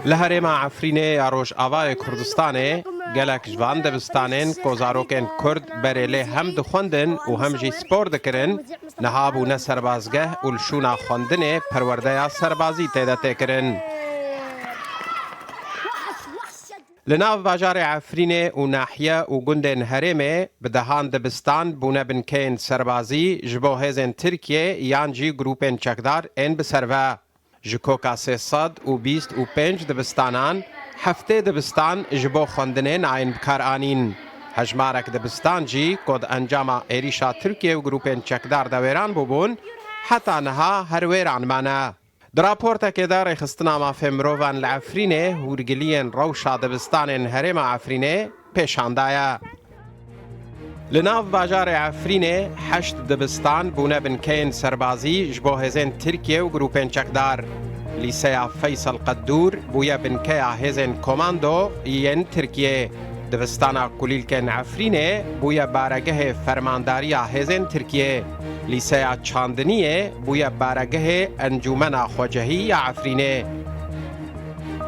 لهرێما عفرینێ یا ڕۆژئاوای کوردستانê gelek ji van dibistanên ku zarokên Kurd berê lê hem dixwendin û hem jî spor dikirin, niha bûne serbazgeh û li şûna xwendinê perwerdeya serbazî têde têkirin. Li nav bajarê Efrînê û nahiye û gundên herêmê bi dehan dibistan bûne binkeyên serbazî ji bo hêzên Tirkiye yan jî grûpên çekdar ên bi ser ve. Ji koka 325 dibistanan, heftê dibistan ji bo xwendinê nayên bikar anîn. Hejmarek dibistan jî ku di encama êrîşa Tirkiye û grûpên çekdar de wêran bûbûn, heta niha her wêran mane. Di raportekê de rêxistina mafê mirovan li Efrînê hûrgiliyên rewşa dibistanên herêma Efrînê pêşandaye. Li nav bajarê Efrînê heşt dibistan bûne binkeyên serbazî ji bo hêzên Tirkiye û grûpên çekdar. Lîseya Feysel Qeddûr bûye binkeya hêzên komando yên Tirkiye. Dibistana kulîlkên Efrînê bûye baregehê fermandariya hêzên Tirkiye. Lîseya Çandiniyê bûye baregehê encûmena xwecehî ya Efrînê.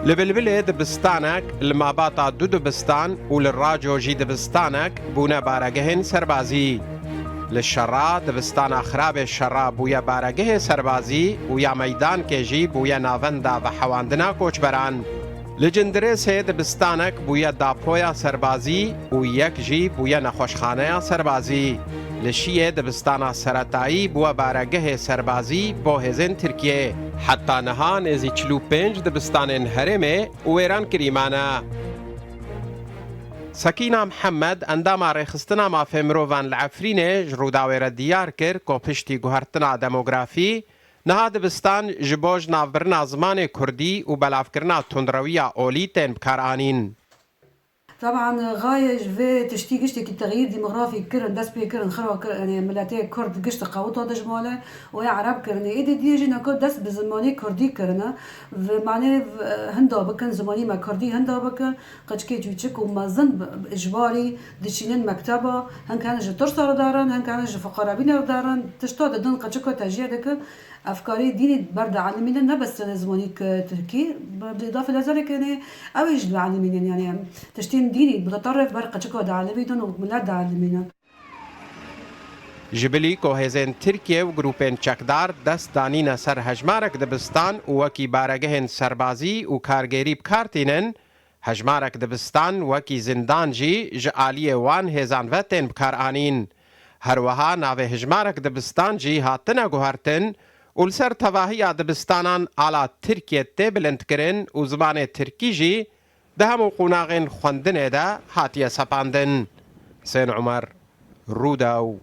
Li Bilbilê dibistanek, li mabata du dibistan û li Raco jî dibistanek bûne baregehên serbazî. Li Şerra dibistana xirabê Şerra bûye baregehê serbazî û ya meydankê jî bûye navenda vehewandina koçberan. Li Cindirêsê dibistanek bûye dapoya serbazî û yek jî bûye nexweşxaneya serbazî. Li Şiyê dibistana seretayî bûye baregehê serbazî bo hêzên Tirkiye. Heta niha nêzî 45 dibistanên herêmê wêran kirîmane. Sekîna Mihemed endama rêxistina mafê mirovan li Efrînê ji Rûdawê re diyar kir ku piştî guhertina demografî, niha dibistan ji bo ji navbirina zimanê Kurdî û belavkirina tundrewiya olî tên bikar anîn. طبعا غاية في تشتي قشتي تغيير ديموغرافي كرن داس بي كرن خروا يعني ملاتي كرد قشت قاوت هذا جماله ويا عرب كرن إيدي ديجينا كرد داس بزماني كردي كرنا معناه هندا بكن زماني ما كردي هندا بكن قشكي جوتشك ومازن إجباري دشينن مكتبة هن كان جتور صار دارن هن كان جفقراء بين دارن تشتاد دن قشكو تجيه دك أفكاري ديني برد عالمين نبس زماني تركي بالإضافة لذلك يعني أويج العالمين يعني تشتين ديني متطرف برقة شكو دا عالمين وملاد دا عالمين. جبلی کو هێزên Tirkiye û grûpên çekdar dest danîne ser hejmarek dibistan û wekî baregehên serbazî û kargerî bikartînin, hejmarek dibistan wekî zindan jî ji aliyê wan hêzan ve tên bikar anîn. Her wiha navê hejmarek dibistan jî hatine guhertin û li ser tevahiya dibistanan ala Tirkiye tê bilindkirin û zimanê Tirkî jî di hemû qunaxên xwendinê de hatiye sepandin. Hüseyin Umer, Rûdaw.